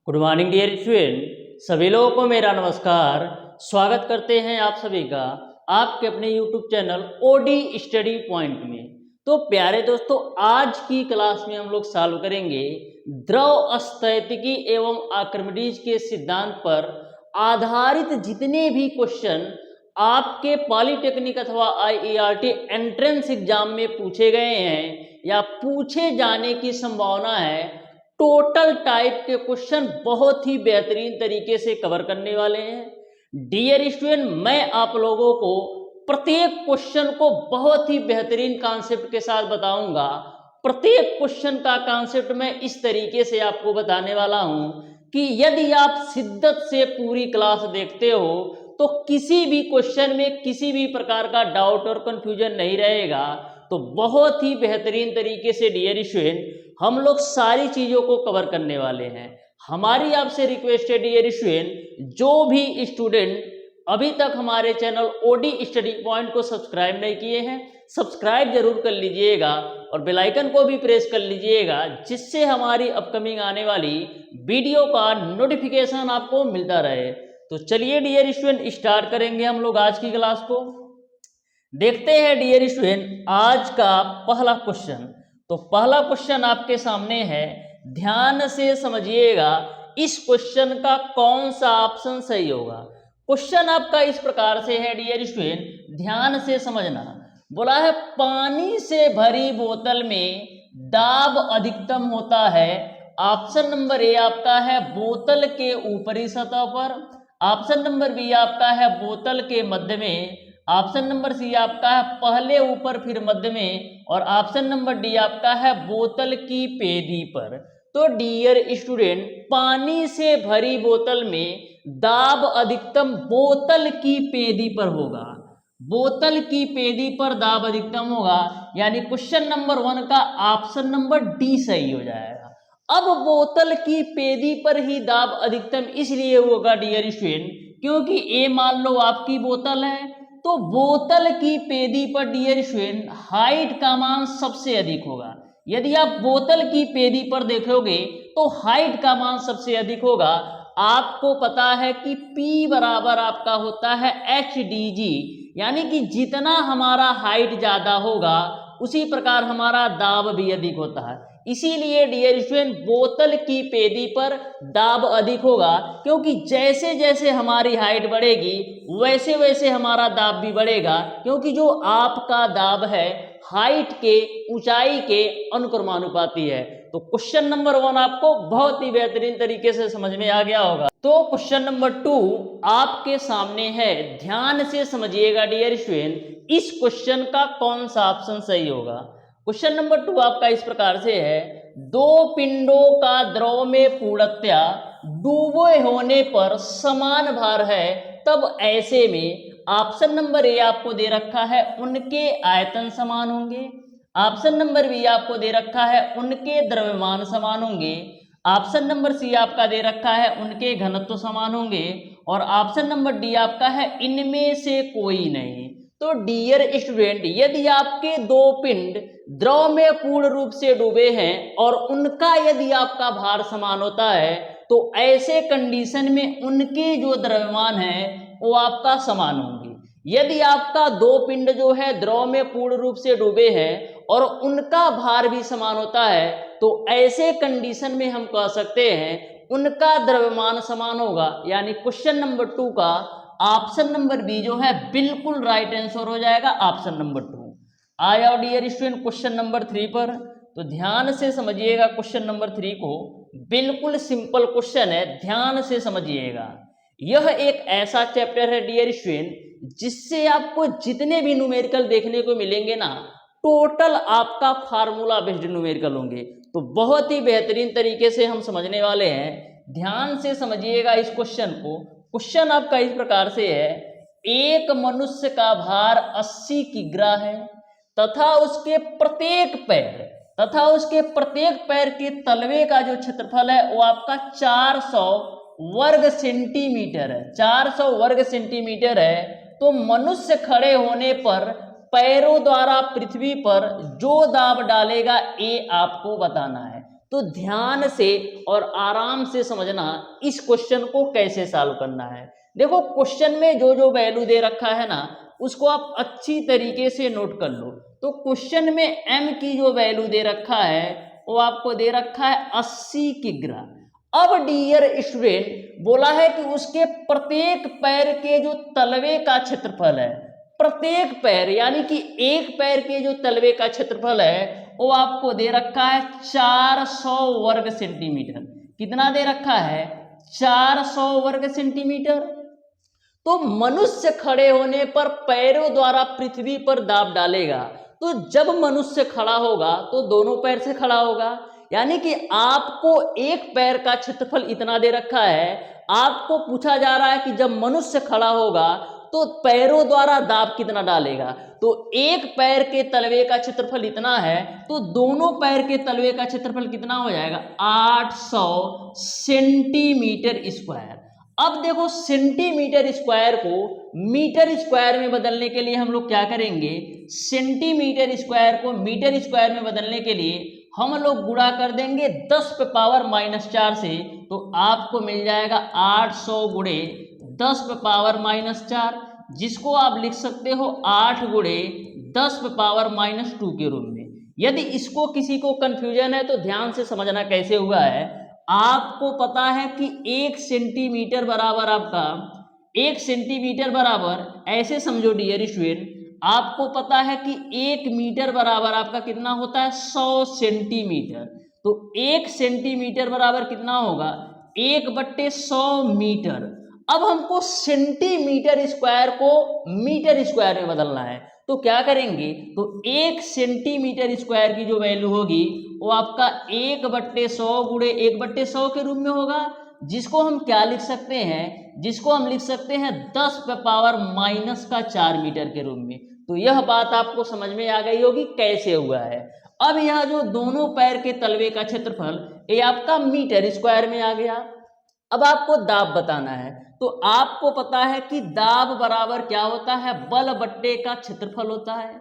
Good morning dear student, सभी लोगों को मेरा नमस्कार। स्वागत करते हैं आप सभी का आपके अपने YouTube channel OD study point में। तो प्यारे दोस्तों, आज की क्लास में हम लोग सॉल्व करेंगे द्रव स्थैतिकी एवं आर्किमिडीज के सिद्धांत पर आधारित जितने भी क्वेश्चन आपके पॉलिटेक्निक अथवा आईईआरटी एंट्रेंस एग्जाम में पूछे गए हैं या पूछे जाने की संभावना है। टोटल टाइप के क्वेश्चन बहुत ही बेहतरीन तरीके से कवर करने वाले हैं। डियर स्टूडेंट, मैं आप लोगों को प्रत्येक क्वेश्चन को बहुत ही बेहतरीन कॉन्सेप्ट के साथ बताऊंगा। प्रत्येक क्वेश्चन का कॉन्सेप्ट मैं इस तरीके से आपको बताने वाला हूं कि यदि आप शिद्दत से पूरी क्लास देखते हो तो किसी भी क्वेश्चन में किसी भी प्रकार का डाउट और कंफ्यूजन नहीं रहेगा। तो बहुत ही बेहतरीन तरीके से डियर स्टूडेंट हम लोग सारी चीज़ों को कवर करने वाले हैं। हमारी आपसे रिक्वेस्ट है डियर स्टूडेंट, जो भी स्टूडेंट अभी तक हमारे चैनल ओडी स्टडी पॉइंट को सब्सक्राइब नहीं किए हैं, सब्सक्राइब जरूर कर लीजिएगा और बेल आइकन को भी प्रेस कर लीजिएगा, जिससे हमारी अपकमिंग आने वाली वीडियो का नोटिफिकेशन आपको मिलता रहे। तो चलिए डियर स्टूडेंट, स्टार्ट करेंगे हम लोग आज की क्लास को। देखते हैं डियर स्टूडेंट आज का पहला क्वेश्चन। तो पहला क्वेश्चन आपके सामने है, ध्यान से समझिएगा इस क्वेश्चन का कौन सा ऑप्शन सही होगा। क्वेश्चन आपका इस प्रकार से है डियर स्टूडेंट, ध्यान से समझना। बोला है पानी से भरी बोतल में दाब अधिकतम होता है। ऑप्शन नंबर ए आपका है बोतल के ऊपरी सतह पर, ऑप्शन नंबर बी आपका है बोतल के मध्य में, ऑप्शन नंबर सी आपका है पहले ऊपर फिर मध्य में, और ऑप्शन नंबर डी आपका है बोतल की पेदी पर। तो डियर स्टूडेंट, पानी से भरी बोतल में दाब अधिकतम बोतल की पेदी पर होगा। बोतल की पेदी पर दाब अधिकतम होगा, यानी क्वेश्चन नंबर 1 का ऑप्शन नंबर डी सही हो जाएगा। अब बोतल की पेदी पर ही दाब अधिकतम इसलिए होगा डियर स्टूडेंट, क्योंकि ए मान लो आपकी बोतल है, तो बोतल की पेदी पर डियर स्टूडेंट हाइट का मान सबसे अधिक होगा। यदि आप बोतल की पेदी पर देखोगे तो हाइट का मान सबसे अधिक होगा। आपको पता है कि P बराबर आपका होता है HDG, यानी कि जितना हमारा हाइट ज्यादा होगा उसी प्रकार हमारा दाब भी अधिक होता है। इसीलिए डियर स्टूडेंट बोतल की पेदी पर दाब अधिक होगा, क्योंकि जैसे जैसे हमारी हाइट बढ़ेगी वैसे वैसे हमारा दाब भी बढ़ेगा, क्योंकि जो आपका दाब है हाइट के ऊंचाई के अनुक्रमानुपाती है। तो क्वेश्चन नंबर 1 आपको बहुत ही बेहतरीन तरीके से समझ में आ गया होगा। तो क्वेश्चन नंबर 2 आपके सामने है, ध्यान से समझिएगा डियर स्टूडेंट इस क्वेश्चन का कौन सा ऑप्शन सही होगा। क्वेश्चन नंबर 2 आपका इस प्रकार से है, दो पिंडों का द्रव में पूर्णतया डूबे होने पर समान भार है, तब ऐसे में ऑप्शन नंबर ए आपको दे रखा है उनके आयतन समान होंगे, ऑप्शन नंबर बी आपको दे रखा है उनके द्रव्यमान समान होंगे, ऑप्शन नंबर सी आपका दे रखा है उनके घनत्व समान होंगे, और ऑप्शन नंबर डी आपका है इनमें से कोई नहीं। तो डियर स्टूडेंट, यदि आपके दो पिंड द्रव में पूर्ण रूप से डूबे हैं और उनका यदि आपका भार समान होता है, तो ऐसे कंडीशन में उनके जो द्रव्यमान है वो आपका समान होंगे। यदि आपका दो पिंड जो है द्रव में पूर्ण रूप से डूबे हैं और उनका भार भी समान होता है, तो ऐसे कंडीशन में हम कह सकते हैं उनका द्रव्यमान समान होगा। यानी क्वेश्चन नंबर 2 का ऑप्शन नंबर बी जो है बिल्कुल राइट आंसर हो जाएगा, ऑप्शन नंबर 2। आया डियर स्टूडेंट क्वेश्चन नंबर 3 पर। तो ध्यान से समझिएगा क्वेश्चन नंबर 3 को, बिल्कुल सिंपल क्वेश्चन है, ध्यान से समझिएगा। यह एक ऐसा चैप्टर है डियर स्टूडेंट जिससे आपको जितने भी न्यूमेरिकल देखने को मिलेंगे ना, टोटल आपका फार्मूला बेस्ड न्यूमेरिकल होंगे। तो बहुत ही बेहतरीन तरीके से हम समझने वाले हैं। ध्यान से समझिएगा इस क्वेश्चन को। क्वेश्चन आपका इस प्रकार से है, एक मनुष्य का भार 80 किग्रा है तथा उसके प्रत्येक पैर के तलवे का जो क्षेत्रफल है वो आपका 400 वर्ग सेंटीमीटर है, 400 वर्ग सेंटीमीटर है। तो मनुष्य खड़े होने पर पैरों द्वारा पृथ्वी पर जो दाब डालेगा ये आपको बताना है। तो ध्यान से और आराम से समझना इस क्वेश्चन को कैसे सॉल्व करना है। देखो क्वेश्चन में जो जो वैल्यू दे रखा है ना उसको आप अच्छी तरीके से नोट कर लो। तो क्वेश्चन में m की जो वैल्यू दे रखा है वो आपको दे रखा है 80 किग्रा। अब डियर स्टूडेंट बोला है कि उसके प्रत्येक पैर के जो तलवे का क्षेत्रफल है, प्रत्येक पैर यानी कि एक पैर के जो तलवे का क्षेत्रफल है वो आपको दे रखा है 400 वर्ग सेंटीमीटर। कितना दे रखा है? 400 वर्ग सेंटीमीटर। तो मनुष्य खड़े होने पर पैरों द्वारा पृथ्वी पर दाब डालेगा। तो जब मनुष्य खड़ा होगा तो दोनों पैर से खड़ा होगा, यानी कि आपको एक पैर का क्षेत्रफल इतना दे रखा है। आपको पूछा जा रहा है कि जब मनुष्य खड़ा होगा तो पैरों द्वारा दाब कितना डालेगा। तो एक पैर के तलवे का क्षेत्रफल इतना है, तो दोनों पैर के तलवे का क्षेत्रफल कितना हो जाएगा? 800 सेंटीमीटर स्क्वायर। अब देखो सेंटीमीटर स्क्वायर को मीटर स्क्वायर में बदलने के लिए हम लोग क्या करेंगे? सेंटीमीटर स्क्वायर को मीटर स्क्वायर में बदलने के लिए हम लोग गुणा कर देंगे 10 पे पावर माइनस 4 से। तो आपको मिल जाएगा 800 गुणे 10 पे पावर माइनस 4, जिसको आप लिख सकते हो 8 गुणे 10 पे पावर माइनस 2 के रूप में। यदि इसको किसी को कंफ्यूजन है तो ध्यान से समझना कैसे हुआ है। आपको पता है कि 1 सेंटीमीटर बराबर आपका 1 सेंटीमीटर बराबर, ऐसे समझो डियर स्टूडेंट, आपको पता है कि 1 मीटर बराबर आपका कितना होता है? 100 सेंटीमीटर। तो 1 सेंटीमीटर बराबर कितना होगा? 1/100 मीटर। अब हमको सेंटीमीटर स्क्वायर को मीटर स्क्वायर में बदलना है, तो क्या करेंगे? तो 1 सेंटीमीटर स्क्वायर की जो वैल्यू होगी वो आपका 1/100 गुणे 1/100 के रूप में होगा, जिसको हम क्या लिख सकते हैं? जिसको हम लिख सकते हैं 10 पे पावर माइनस का 4 मीटर के रूप में। तो यह बात आपको समझ में आ गई होगी कैसे हुआ है। अब यह जो दोनों पैर के तलवे का क्षेत्रफल ये आपका मीटर स्क्वायर में आ गया। अब आपको दाब बताना है, तो आपको पता है कि दाब बराबर क्या होता है? बल बट्टे का क्षेत्रफल होता है।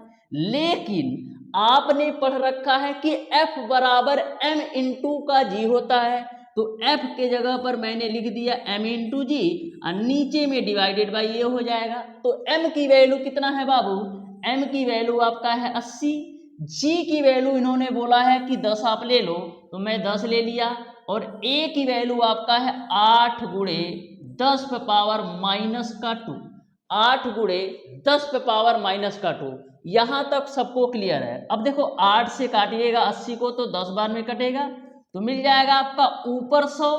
लेकिन आपने पढ़ रखा है कि F बराबर m इंटू का g होता है। तो F के जगह पर मैंने लिख दिया m इंटू जी और नीचे में डिवाइडेड बाई ये हो जाएगा। तो m की वैल्यू कितना है बाबू? m की वैल्यू आपका है 80। g की वैल्यू इन्होंने बोला है कि 10 आप ले लो, तो मैं 10 ले लिया। और a की वैल्यू आपका है 8 गुणे 10 पे पावर माइनस का 2। 8 गुणे 10 पे पावर माइनस का 2। यहां तक सबको क्लियर है। अब देखो 8 से काटिएगा 80 को तो 10 बार में कटेगा, तो मिल जाएगा आपका ऊपर 100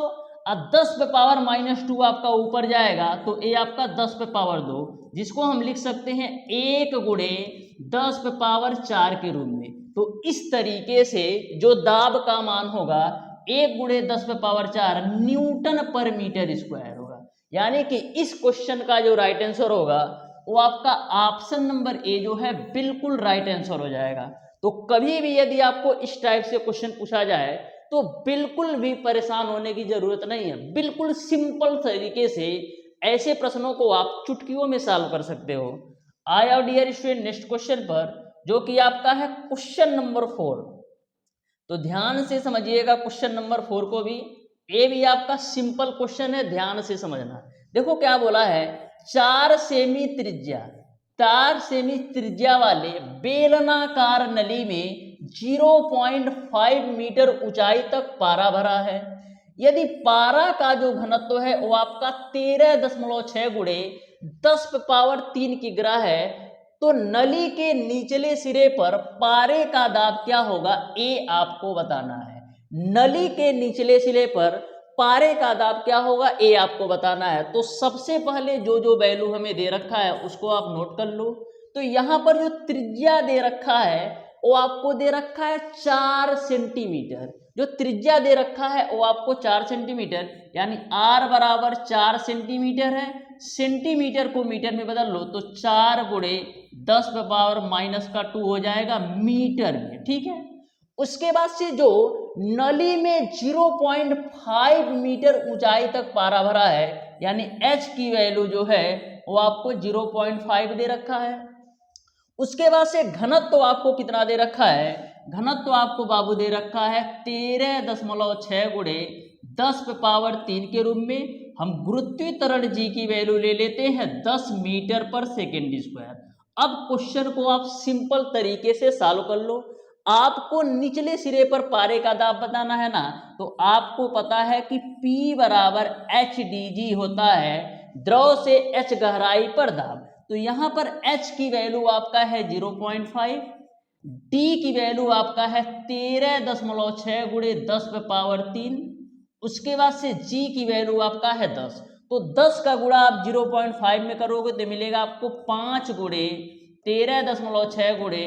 और 10 पे पावर माइनस 2 आपका ऊपर जाएगा, तो ये आपका 10 पे पावर 2, जिसको हम लिख सकते हैं 1 गुणे 10 पे पावर 4 के रूप में। तो इस तरीके से जो दाब का मान होगा 1 गुणे 10 पे पावर 4 न्यूटन पर मीटर स्क्वायर होगा। यानी कि इस क्वेश्चन का जो राइट आंसर होगा वो आपका ऑप्शन नंबर ए जो है बिल्कुल राइट आंसर हो जाएगा। तो कभी भी यदि आपको इस टाइप से क्वेश्चन पूछा जाए तो बिल्कुल भी परेशान होने की जरूरत नहीं है। बिल्कुल सिंपल तरीके से ऐसे प्रश्नों को आप चुटकियों में सॉल्व कर सकते हो। आया डियर स्टूडेंट नेक्स्ट क्वेश्चन पर, जो कि आपका है क्वेश्चन नंबर 4। तो ध्यान से समझिएगा क्वेश्चन नंबर 4 को भी। ये भी आपका सिंपल क्वेश्चन है, ध्यान से समझना। देखो क्या बोला है, 4 सेमी त्रिज्या वाले बेलनाकार नली में 0.5 मीटर ऊंचाई तक पारा भरा है। यदि पारा का जो घनत्व है वो आपका 13.6 गुणे 10 पे पावर 3 किग्रा है, तो नली के निचले सिरे पर पारे का दाब क्या होगा ये आपको बताना है। नली के निचले सिरे पर पारे का दाब क्या होगा ये आपको बताना है। तो सबसे पहले जो जो वैल्यू हमें दे रखा है उसको आप नोट कर लो। तो यहाँ पर जो त्रिज्या दे रखा है वो आपको दे रखा है 4 सेंटीमीटर। जो त्रिज्या दे रखा है वो आपको 4 सेंटीमीटर, यानी r बराबर 4 सेंटीमीटर है। सेंटीमीटर को मीटर में बदल लो तो 4 गुणे 10 पे पावर माइनस का 2 हो जाएगा मीटर में, ठीक है। उसके बाद से जो नली में 0.5 मीटर ऊंचाई तक पारा भरा है, यानी h की वैल्यू जो है वो आपको 0.5 दे रखा है। उसके बाद से घनत्व तो आपको कितना दे रखा है, घनत्व आपको बाबू दे रखा है 13.6 गुणे 10⁻³ के रूप में। हम गुरुत्वीय त्वरण जी की वैल्यू ले लेते हैं 10 मीटर पर सेकेंड स्क्वायर। अब क्वेश्चन को आप सिंपल तरीके से सॉल्व कर लो। आपको निचले सिरे पर पारे का दाब बताना है ना, तो आपको पता है कि P बराबर HdG होता है द्रव से H गहराई पर दाब। तो यहाँ पर H की वैल्यू आपका है 0.5, D की वैल्यू आपका है 13.6 गुणे 10⁻³, उसके बाद से G की वैल्यू आपका है 10। तो 10 का गुणा आप 0.5 में करोगे तो मिलेगा आपको 5 गुणे 13.6 गुणे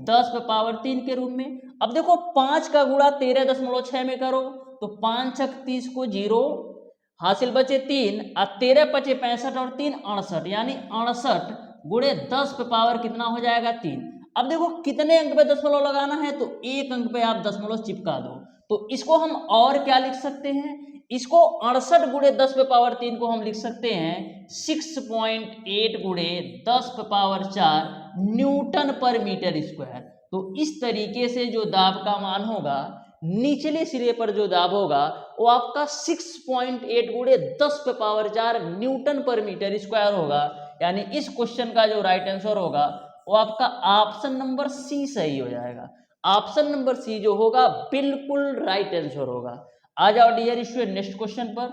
10⁻³ के रूप में। अब देखो 5 का गुणा 13.6 में करो तो 5 छक 30 को 0 हासिल बचे 3 और 13 बचे 65 और 3 68, यानी 68 गुणे 10 कितना हो जाएगा 3। अब देखो कितने अंक पे दशमलव लगाना है, तो एक अंक पे आप दशमलव चिपका दो। तो इसको हम और क्या लिख सकते हैं, इसको 68 गुणे 10⁻³ को हम लिख सकते हैं 6.8 गुणे 10⁴ न्यूटन पर मीटर स्क्वायर। तो इस तरीके से जो दाब का मान होगा, निचले सिरे पर जो दाब होगा वो आपका 6.8 गुणे 10⁻4 न्यूटन पर मीटर स्क्वायर होगा। यानी इस क्वेश्चन का जो राइट आंसर होगा वो आपका ऑप्शन नंबर सी सही हो जाएगा। ऑप्शन नंबर सी जो होगा बिल्कुल राइट आंसर होगा। आ जाओ डियर स्टूडेंट नेक्स्ट क्वेश्चन पर,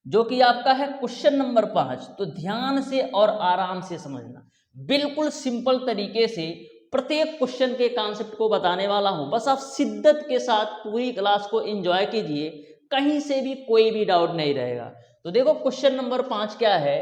जो कि आपका है क्वेश्चन नंबर 5। तो ध्यान से और आराम से समझना, बिल्कुल सिंपल तरीके से प्रत्येक क्वेश्चन के कॉन्सेप्ट को बताने वाला हूं। बस आप शिद्दत के साथ पूरी क्लास को एंजॉय कीजिए, कहीं से भी कोई भी डाउट नहीं रहेगा। तो देखो क्वेश्चन नंबर 5 क्या है,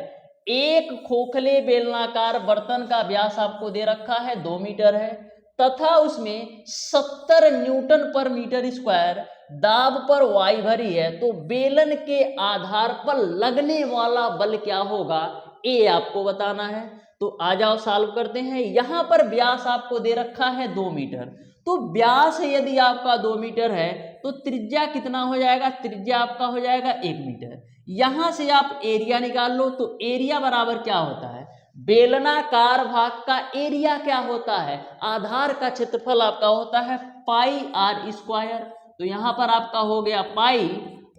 एक खोखले बेलनाकार बर्तन का व्यास आपको दे रखा है 2 मीटर है तथा उसमें 70 न्यूटन पर मीटर स्क्वायर दाब पर वायु भरी है, तो बेलन के आधार पर लगने वाला बल क्या होगा, ये आपको बताना है। तो आ जाओ सॉल्व करते हैं। यहां पर व्यास आपको दे रखा है 2 मीटर, तो व्यास यदि आपका 2 मीटर है तो त्रिज्या कितना हो जाएगा, त्रिज्या आपका हो जाएगा 1 मीटर। यहां से आप एरिया निकाल लो, तो एरिया बराबर क्या होता है, बेलनाकार भाग का एरिया क्या होता है, आधार का क्षेत्रफल आपका होता है πr²। तो यहां पर आपका हो गया पाई,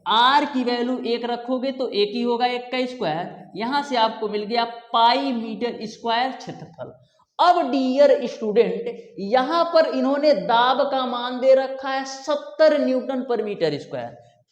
आर की वैल्यू 1 रखोगे तो 1 ही होगा, 1 का स्क्वायर, यहां से आपको मिल गया पाई मीटर स्क्वायर क्षेत्रफल। अब डियर स्टूडेंट यहां पर इन्होंने दाब का मान दे रखा है 70 न्यूटन पर मीटर स्क्वायर,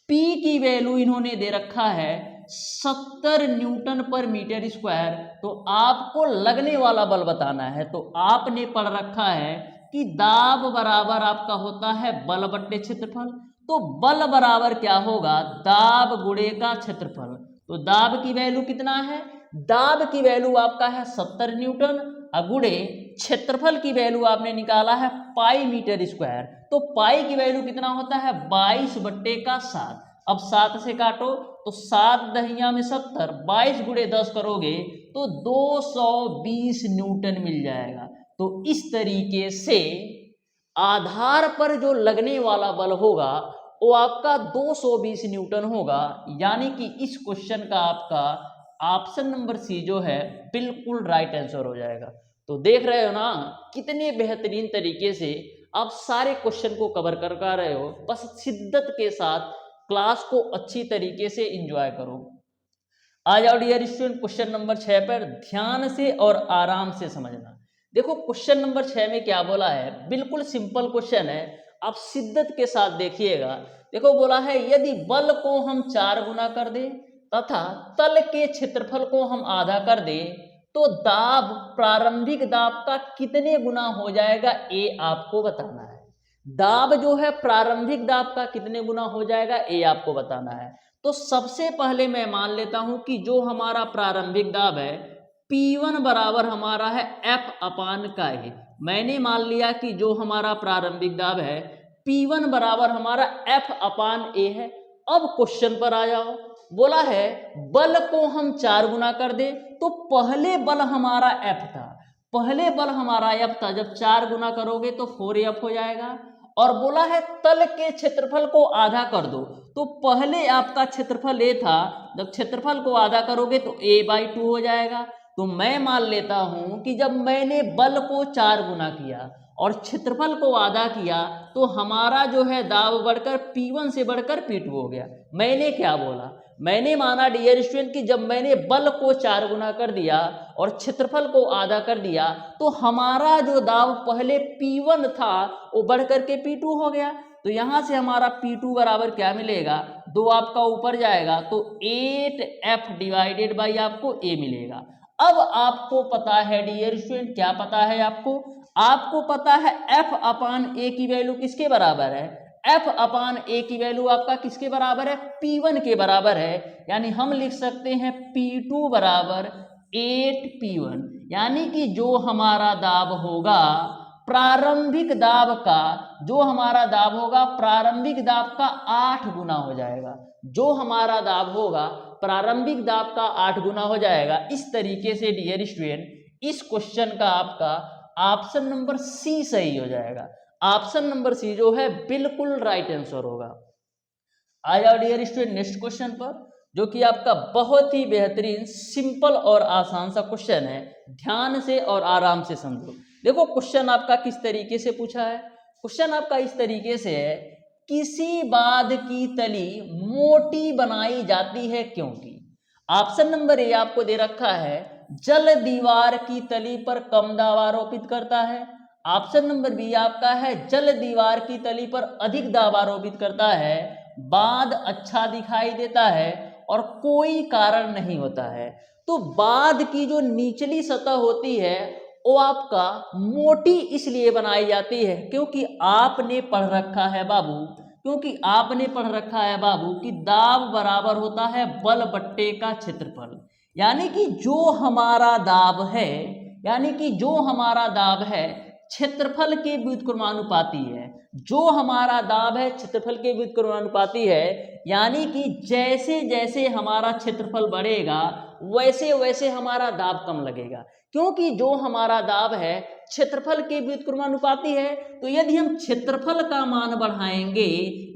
पी की वैल्यू इन्होंने दे रखा है 70 न्यूटन पर मीटर स्क्वायर। तो आपको लगने वाला बल बताना है। तो आपने पढ़ रखा है कि दाब बराबर आपका होता है बल बट्टे क्षेत्रफल। तो बल बराबर क्या होगा, दाब गुणे का क्षेत्रफल। तो दाब की वैल्यू कितना है, दाब की वैल्यू आपका है 70 न्यूटन, गुणे क्षेत्रफल की वैल्यू आपने निकाला है पाई मीटर स्क्वायर। तो पाई की वैल्यू कितना होता है 22/7। अब 7 से काटो तो 7 दहिया में 70, 22 गुणे 10 करोगे तो 220 न्यूटन मिल जाएगा। तो इस तरीके से आधार पर जो लगने वाला बल होगा वो आपका 220 न्यूटन होगा। यानी कि इस क्वेश्चन का आपका ऑप्शन नंबर सी जो है बिल्कुल राइट आंसर हो जाएगा। तो देख रहे हो ना कितने बेहतरीन तरीके से आप सारे क्वेश्चन को कवर कर रहे हो। बस शिद्दत के साथ क्लास को अच्छी तरीके से एंजॉय करो। आ जाओ डियर स्टूडेंट क्वेश्चन नंबर 6 पर, ध्यान से और आराम से समझना। देखो क्वेश्चन नंबर 6 में क्या बोला है, बिल्कुल सिंपल क्वेश्चन है, आप शिद्दत के साथ देखिएगा। देखो बोला है यदि बल को हम 4 गुना कर दें तथा तल के क्षेत्रफल को हम आधा कर दें तो दाब प्रारंभिक दाब का कितने गुना हो जाएगा, ये आपको बताना है। दाब जो है प्रारंभिक दाब का कितने गुना हो जाएगा ये आपको बताना है। तो सबसे पहले मैं मान लेता हूं कि जो हमारा प्रारंभिक दाब है P1 बराबर हमारा है F/K। मैंने मान लिया कि जो हमारा प्रारंभिक दाब है P1 बराबर हमारा F/A है। अब क्वेश्चन पर आ जाओ, बोला है बल को हम 4 गुना कर दे, तो पहले बल हमारा F था, पहले बल हमारा F था, जब 4 गुना करोगे तो 4F हो जाएगा। और बोला है तल के क्षेत्रफल को आधा कर दो, तो पहले आपका क्षेत्रफल A था, जब क्षेत्रफल को आधा करोगे तो A/2 हो जाएगा। तो मैं मान लेता हूं कि जब मैंने बल को 4 गुना किया और क्षेत्रफल को आधा किया तो हमारा जो है दाब बढ़कर P1 से बढ़कर P2 हो गया। मैंने क्या बोला, मैंने माना डियर स्टूडेंट कि जब मैंने बल को 4 गुना कर दिया और क्षेत्रफल को आधा कर दिया तो हमारा जो दाब पहले P1 था वो बढ़ करके P2 हो गया। तो यहाँ से हमारा P2 बराबर क्या मिलेगा, 2 आपका ऊपर जाएगा तो 8F डिवाइडेड बाई आपको A मिलेगा। अब आपको पता है डियर स्टूडेंट, क्या पता है आपको पता है F अपान A की वैल्यू किसके बराबर है, F अपान A की वैल्यू आपका किसके बराबर है, P1 के बराबर है। यानी हम लिख सकते हैं P2 बराबर 8P1, यानी कि जो हमारा दाब होगा प्रारंभिक दाब का, जो हमारा दाब होगा प्रारंभिक दाब का 8 गुना हो जाएगा, जो हमारा दाब होगा प्रारंभिक दाब का 8 गुना हो जाएगा। इस तरीके से डियर स्टूडेंट इस क्वेश्चन का आपका ऑप्शन नंबर सी सही हो जाएगा। ऑप्शन नंबर सी जो है बिल्कुल राइट आंसर होगा। आ जाओ डियर स्टूडेंट नेक्स्ट क्वेश्चन पर, जो कि आपका बहुत ही बेहतरीन सिंपल और आसान सा क्वेश्चन है। ध्यान से और आराम से समझो। देखो क्वेश्चन आपका किस तरीके से पूछा है, क्वेश्चन आपका इस तरीके से है, किसी बाध की तली मोटी बनाई जाती है क्योंकि। ऑप्शन नंबर ए आपको दे रखा है जल दीवार की तली पर कम दाब आरोपित करता है। ऑप्शन नंबर बी आपका है जल दीवार की तली पर अधिक दाब आरोपित करता है, बाध अच्छा दिखाई देता है और कोई कारण नहीं होता है। तो बाध की जो निचली सतह होती है वो आपका मोटी इसलिए बनाई जाती है क्योंकि आपने पढ़ रखा है बाबू, क्योंकि आपने पढ़ रखा है बाबू कि दाब बराबर होता है बल बट्टे का क्षेत्रफल। यानी कि जो हमारा दाब है, यानी कि जो हमारा दाब है क्षेत्रफल के व्युत्क्रमानुपाती है, जो हमारा दाब है क्षेत्रफल के व्युत्क्रमानुपाती है। यानी कि जैसे जैसे हमारा क्षेत्रफल बढ़ेगा वैसे वैसे हमारा दाब कम लगेगा, क्योंकि जो हमारा दाब है क्षेत्रफल के व्युत्क्रमानुपाती है। तो यदि हम क्षेत्रफल का मान बढ़ाएंगे,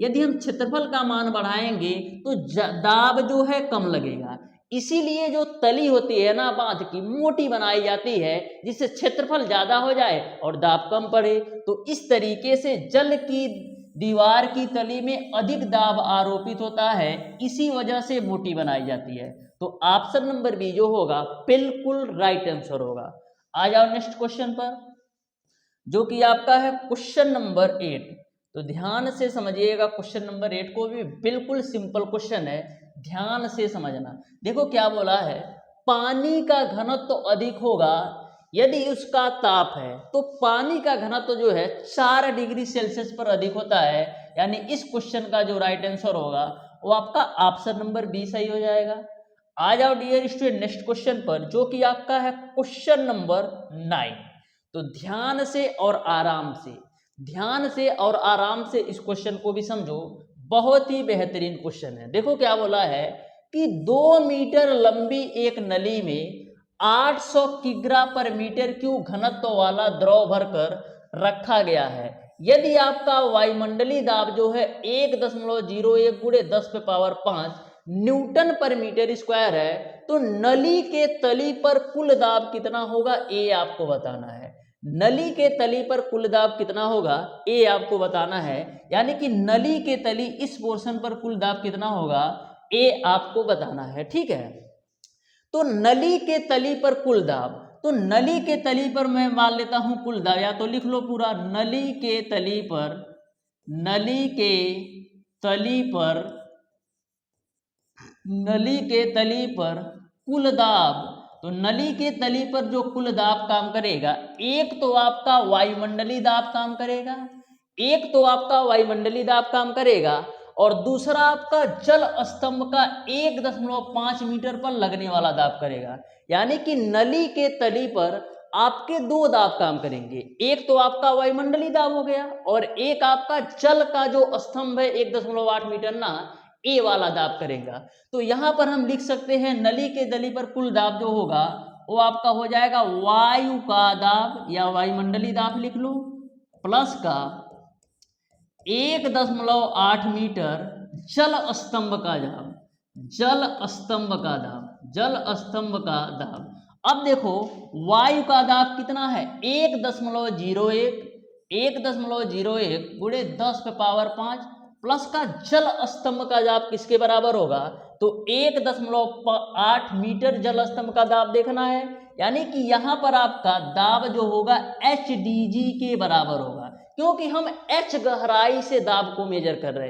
यदि हम क्षेत्रफल का मान बढ़ाएंगे तो दाब जो है कम लगेगा। इसीलिए जो तली होती है ना बांध की मोटी बनाई जाती है जिससे क्षेत्रफल ज्यादा हो जाए और दाब कम पड़े। तो इस तरीके से जल की दीवार की तली में अधिक दाब आरोपित होता है, इसी वजह से मोटी बनाई जाती है। तो ऑप्शन नंबर बी जो होगा बिल्कुल राइट आंसर होगा। आ जाओ नेक्स्ट क्वेश्चन पर, जो कि आपका है क्वेश्चन नंबर 8। तो ध्यान से समझिएगा, क्वेश्चन नंबर 8 को भी बिल्कुल सिंपल क्वेश्चन है, ध्यान से समझना। देखो क्या बोला है, पानी का घनत्व तो अधिक होगा यदि उसका ताप है, तो पानी का घनत्व जो है 4 डिग्री सेल्सियस पर अधिक होता है। यानी इस क्वेश्चन का जो राइट आंसर होगा वो आपका ऑप्शन नंबर बी सही हो जाएगा। आ जाओ डियर स्टूडेंट नेक्स्ट क्वेश्चन पर, जो कि आपका है क्वेश्चन नंबर 9। तो ध्यान से और आराम से, ध्यान से और आराम से इस क्वेश्चन को भी समझो, बहुत ही बेहतरीन क्वेश्चन है। देखो क्या बोला है कि 2 मीटर लंबी एक नली में 800 किग्रा पर मीटर क्यूब घनत्व वाला द्रव भरकर रखा गया है। यदि आपका वायुमंडलीय दाब जो है 1.01 गुणे 10⁵ न्यूटन पर मीटर स्क्वायर है, तो नली के तली पर कुल दाब कितना होगा ये आपको बताना है। नली के तली पर कुल दाब कितना होगा ये आपको बताना है। यानी कि नली के तली इस पोर्शन पर कुल दाब कितना होगा ये आपको बताना है, ठीक है। तो नली के तली पर कुल दाब, तो नली के तली पर मैं मान लेता हूं कुल दाब, या तो लिख लो पूरा, नली के तली पर, नली के तली पर, नली के तली पर कुल दाब। तो नली के तली पर जो कुल दाब काम करेगा, एक तो आपका वायुमंडलीय दाब काम करेगा, एक तो आपका वायुमंडलीय दाब काम करेगा और दूसरा आपका जल स्तंभ का 1.5 मीटर पर लगने वाला दाब करेगा। यानी कि नली के तली पर आपके 2 दाब काम करेंगे, एक तो आपका वायुमंडलीय दाब हो गया और एक आपका जल का जो स्तंभ है 1.8 मीटर ना, ए वाला दाब करेगा। तो यहां पर हम लिख सकते हैं नली के तली पर कुल दाब जो होगा वो आपका हो जाएगा वायु का दाब या वायुमंडलीय दाब लिख लो, प्लस का 1.8 मीटर जल स्तंभ का दाब, जल स्तंभ का दाब, जल स्तंभ का दाब। अब देखो वायु का दाब कितना है 1.01, 1.01 गुणे 10 पे पावर 5 प्लस का जल स्तंभ का दाब किसके बराबर होगा, तो 1.8 मीटर जल स्तंभ का दाब देखना है, यानी कि यहां पर आपका दाब जो होगा HDG के बराबर होगा, क्योंकि हम H गहराई से दाब को मेजर कर रहे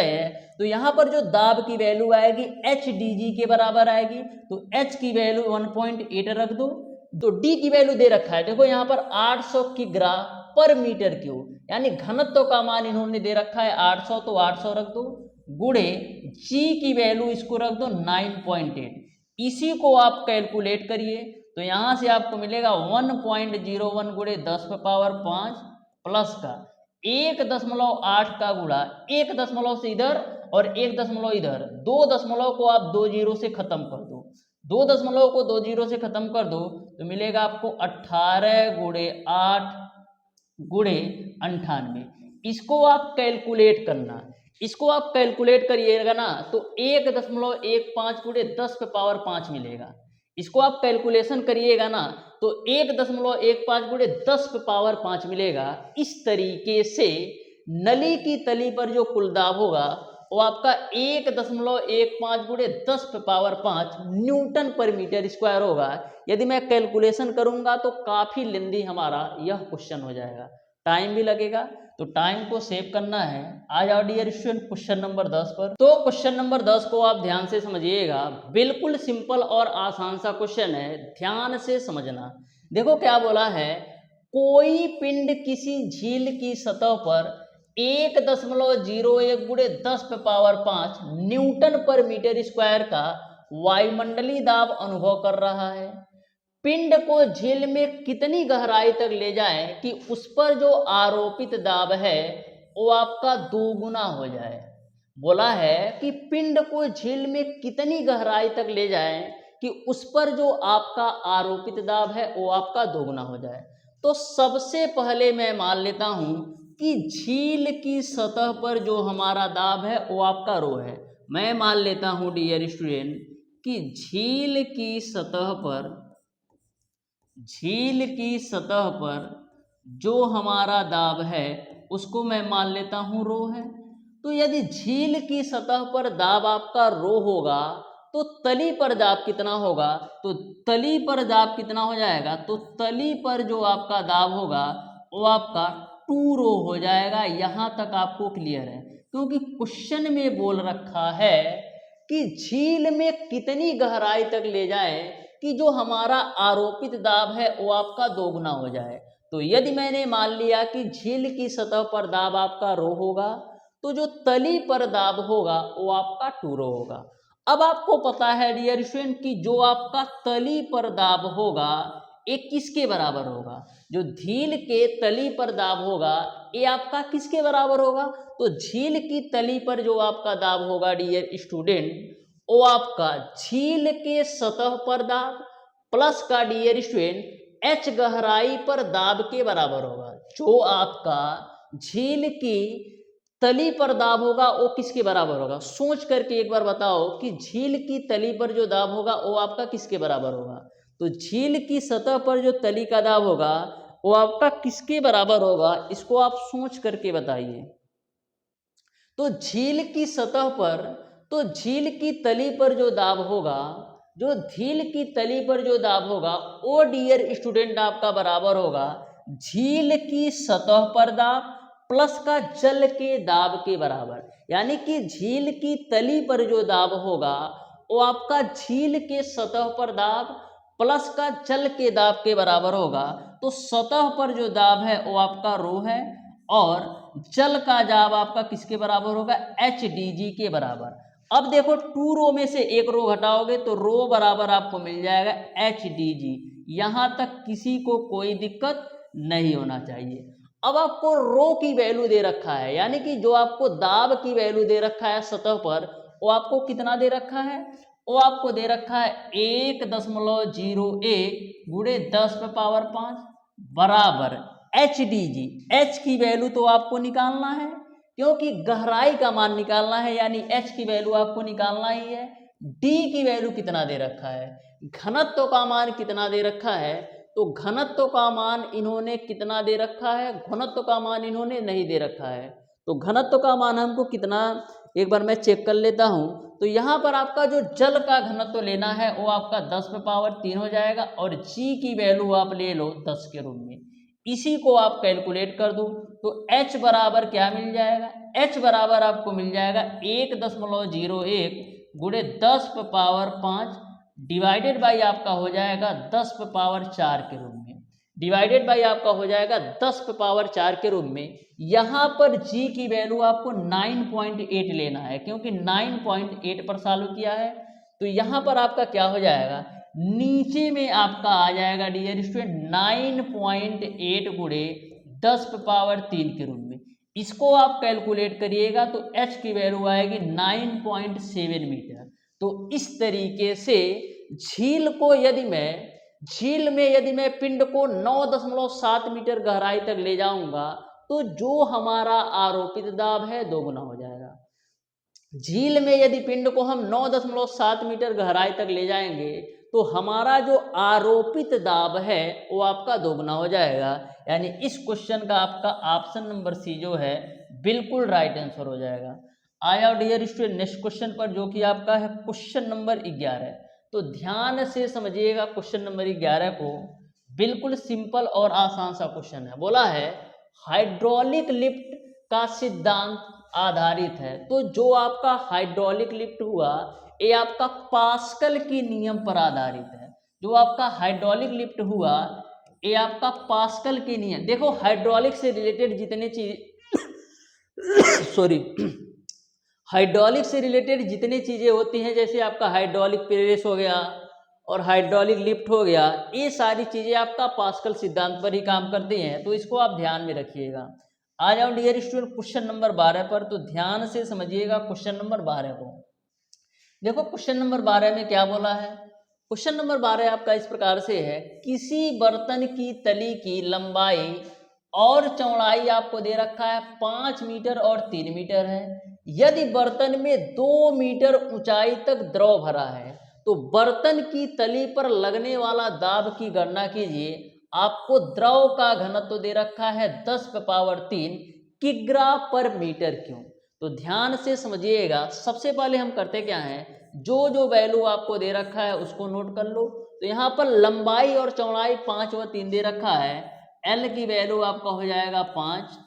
हैं, तो यहां पर जो दाब की वैल्यू आएगी HDG के बराबर आएगी, तो H की वैल्यू 1.8 रख दो, तो D की वैल्यू दे रखा है, देखो यहाँ पर 800 किग्रा पर मीटर क्यूब, यानी घनत्व का मान इन्होंने दे रखा है 800, तो 800 रख दो, गुणे G की वैल्यू इसको रख दो 9.8, इसी को आप कैलकुलेट करिए, तो यहां से आपको मिलेगा 1.01 गुणे 10 पे पावर 5 प्लस का 1.8 का गुणा 1 दशमलव से इधर और 1 दशमलव इधर, 2 दशमलव को आप 2 जीरो से खत्म कर दो, 2 दशमलव को 2 जीरो से खत्म कर दो तो मिलेगा आपको 18 गुणे 8 गुणे 98, इसको आप कैलकुलेट करना, इसको आप कैलकुलेट करिएगा ना तो 1.15 गुणे 10 पे पावर 5 मिलेगा, इसको आप कैलकुलेशन करिएगा ना तो 1.15 गुणे 10 पे पावर 5 मिलेगा। इस तरीके से नली की तली पर जो कुल दाब होगा वो आपका 1.15 गुणे 10 पे पावर 5 न्यूटन पर मीटर स्क्वायर होगा। यदि मैं कैलकुलेशन करूंगा तो काफी लेंदी हमारा यह क्वेश्चन हो जाएगा, टाइम भी लगेगा, तो टाइम को सेव करना है। आ जाओ डियर स्टूडेंट क्वेश्चन नंबर 10 पर। तो क्वेश्चन नंबर 10 को आप ध्यान से समझिएगा, बिल्कुल सिंपल और आसान सा क्वेश्चन है, ध्यान से समझना। देखो क्या बोला है, कोई पिंड किसी झील की सतह पर 1.01 गुणे 10 पे पावर 5 न्यूटन पर मीटर स्क्वायर का वायुमंडलीय दाब अनुभव कर रहा है। पिंड को झील में कितनी गहराई तक ले जाएं कि उस पर जो आरोपित दाब है वो आपका दोगुना हो जाए। बोला है कि पिंड को झील में कितनी गहराई तक ले जाएं कि उस पर जो आपका आरोपित दाब है वो आपका दोगुना हो जाए। तो सबसे पहले मैं मान लेता हूं कि झील की सतह पर जो हमारा दाब है वो आपका रो है। मैं मान लेता हूं डियर स्टूडेंट कि झील की सतह पर जो हमारा दाब है उसको मैं मान लेता हूं रो है। तो यदि झील की सतह पर दाब आपका रो होगा तो तली पर दाब कितना होगा, तो तली पर दाब कितना हो जाएगा, तो तली पर जो आपका दाब होगा वो आपका 2 रो हो जाएगा। यहां तक आपको क्लियर है, क्योंकि क्वेश्चन में बोल रखा है कि झील में कितनी गहराई तक ले जाए कि जो हमारा आरोपित दाब है वो आपका दोगुना हो जाए। तो यदि मैंने मान लिया कि झील की सतह पर दाब आपका रो होगा तो जो तली पर दाब होगा वो आपका 2 रो होगा। अब आपको पता है डियर स्टूडेंट कि जो आपका तली पर दाब होगा ये किसके बराबर होगा, जो झील के तली पर दाब होगा ये आपका किसके बराबर होगा, तो झील की तली पर जो आपका दाब होगा डियर स्टूडेंट वो आपका झील के सतह पर दाब प्लस का डियर स्टूडेंट H गहराई पर दाब के बराबर होगा। जो आपका झील की तली पर दाब होगा वो किसके बराबर होगा, सोच करके एक बार बताओ कि झील की तली पर जो दाब होगा वो आपका किसके बराबर होगा। तो झील की सतह पर जो तली का दाब होगा वो आपका किसके बराबर होगा, इसको आप सोच करके बताइए। तो झील की सतह पर, तो झील की तली पर जो दाब होगा, जो झील की तली पर जो दाब होगा वो डियर स्टूडेंट आपका बराबर होगा झील की सतह पर दाब प्लस का जल के दाब के बराबर। यानी कि झील की तली पर जो दाब होगा वो आपका झील के सतह पर दाब प्लस का जल के दाब के बराबर होगा। तो सतह पर जो दाब है वो आपका रो है और जल का दाब आपका किसके बराबर होगा, HDG के बराबर। अब देखो 2 रो में से एक रो घटाओगे तो रो बराबर आपको मिल जाएगा HDG। यहां तक किसी को कोई दिक्कत नहीं होना चाहिए। अब आपको रो की वैल्यू दे रखा है, यानी कि जो आपको दाब की वैल्यू दे रखा है सतह पर वो आपको कितना दे रखा है, वो आपको दे रखा है 1.01 गुणे 10 पे पावर 5 बराबर HDG। H की वैल्यू तो आपको निकालना है क्योंकि गहराई का मान निकालना है, यानी H की वैल्यू आपको निकालना ही है। D की वैल्यू कितना दे रखा है, घनत्व का मान कितना दे रखा है, तो घनत्व का मान इन्होंने कितना दे रखा है, घनत्व का मान इन्होंने नहीं दे रखा है। तो घनत्व का मान हमको कितना, एक बार मैं चेक कर लेता हूँ। तो यहाँ पर आपका जो जल का घनत्व लेना है वो आपका 10⁻³ हो जाएगा और जी की वैल्यू आप ले लो 10 के रूप में। इसी को आप कैलकुलेट कर दो तो h बराबर क्या मिल जाएगा, h बराबर आपको मिल जाएगा 1.01 गुणे 10⁻5 डिवाइडेड बाई आपका हो जाएगा 10⁻4 के रूप में, डिवाइडेड बाई आपका हो जाएगा 10⁻4 के रूप में। यहाँ पर g की वैल्यू आपको 9.8 लेना है क्योंकि 9.8 पर सॉल्व किया है। तो यहाँ पर आपका क्या हो जाएगा, नीचे में आपका आ जाएगा डियर स्टूडेंट 9.8 गुणे 10⁻3 के रूप में। इसको आप कैलकुलेट करिएगा तो h की वैल्यू आएगी 9.7 मीटर। तो इस तरीके से झील में यदि मैं पिंड को 9.7 मीटर गहराई तक ले जाऊंगा तो जो हमारा आरोपित दाब है दोगुना हो जाएगा। झील में यदि पिंड को हम 9.7 मीटर गहराई तक ले जाएंगे तो हमारा जो आरोपित दाब है वो आपका दोगुना हो जाएगा। यानी इस क्वेश्चन का आपका ऑप्शन नंबर सी जो है बिल्कुल राइट आंसर हो जाएगा। आया डियर स्टूडेंट नेक्स्ट क्वेश्चन पर, जो कि आपका है क्वेश्चन नंबर 11। तो ध्यान से समझिएगा क्वेश्चन नंबर 11 को, बिल्कुल सिंपल और आसान सा क्वेश्चन है। बोला है हाइड्रोलिक लिफ्ट का सिद्धांत आधारित है। तो जो आपका हाइड्रोलिक लिफ्ट हुआ ये आपका पास्कल के नियम पर आधारित है। जो आपका हाइड्रोलिक लिफ्ट हुआ ये आपका पास्कल के नियम, देखो हाइड्रोलिक से रिलेटेड जितने चीज सॉरी हाइड्रोलिक से रिलेटेड जितनी चीजें होती हैं, जैसे आपका हाइड्रोलिक प्रेस हो गया और हाइड्रोलिक लिफ्ट हो गया, ये सारी चीजें आपका पास्कल सिद्धांत पर ही काम करती हैं। तो इसको आप ध्यान में रखिएगा। आ जाओ डियर स्टूडेंट क्वेश्चन नंबर 12 पर। तो ध्यान से समझिएगा क्वेश्चन नंबर 12 को। देखो क्वेश्चन नंबर 12 में क्या बोला है। क्वेश्चन नंबर 12 आपका इस प्रकार से है, किसी बर्तन की तली की लंबाई और चौड़ाई आपको दे रखा है 5 मीटर और 3 मीटर है। यदि बर्तन में 2 मीटर ऊंचाई तक द्रव भरा है तो बर्तन की तली पर लगने वाला दाब की गणना कीजिए। आपको द्रव का घनत्व दे रखा है 10⁻3 किग्रा पर मीटर क्यूब। तो ध्यान से समझिएगा, सबसे पहले हम करते क्या हैं, जो वैल्यू आपको दे रखा है उसको नोट कर लो। तो यहाँ पर लंबाई और चौड़ाई 5 व 3 दे रखा है। एल की वैल्यू आपका हो जाएगा 5,